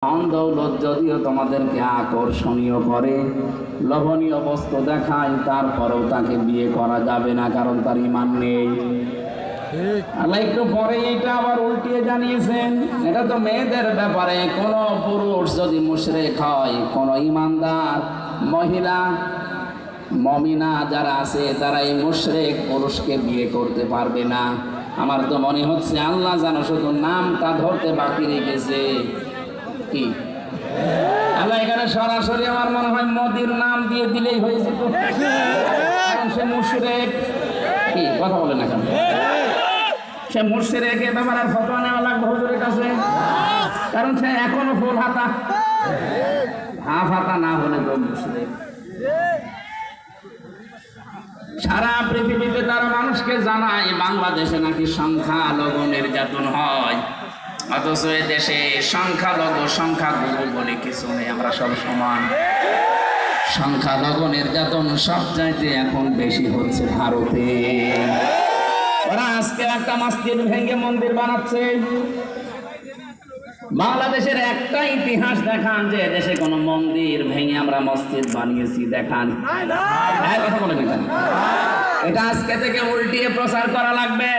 ধন দৌলত যদিও তোমাদেরকে আকর্ষণীয় করে, লোভনীয় বস্তু দেখায়, তারপরেও তাকে বিয়ে করা যাবে না, কারণ তার ঈমান নেই। আল্লাহ একটু পরে এটা আবার উল্টিয়ে জানিয়েছেন, এটা তো মেয়েদের ব্যাপারে। কোন পুরুষ যদি মুশরিক হয়, কোন ঈমানদার মহিলা মুমিনা যারা আছে তারা এই মুশরিক পুরুষকে বিয়ে করতে পারবে না। আমার তো মনে হচ্ছে আল্লাহ জানো শুধু নামটা ধরতে বাকি রেখেছে। কি আল্লাহ এখানে সরাসরি আমার মনে হয় মোদির নাম দিয়ে দিলেই হয়ে যেত, কারণ সে মুশরিক। কি কথা বলে না কেন? সে মুশরিক, এ ব্যাপারে ফতোয়া নেওয়া লাগবে হুজুরের কাছে, কারণ সে এখনো ফুল হাতা, হাফ হাতা না হলে তো মুশরিক। সারা পৃথিবীতে তারা মানুষকে জানায় বাংলাদেশে নাকি সংখ্যালঘু নির্যাতন হয়, অথচ এ দেশে সংখ্যালঘু সংখ্যাগুরু বলে কিছু নেই, আমরা সব সমান। সংখ্যালঘু নির্যাতন সবচাইতে এখন বেশি হচ্ছে ভারতে। ওরা আজকে একটা মসজিদ ভেঙে মন্দির বানাচ্ছে। বাংলাদেশের একটা ইতিহাস দেখান যে দেশে কোন মন্দির ভেঙে আমরা মসজিদ বানিয়েছি, দেখান। কথা বলেন, এটা আজকে থেকে উল্টিয়ে প্রচার করা লাগবে।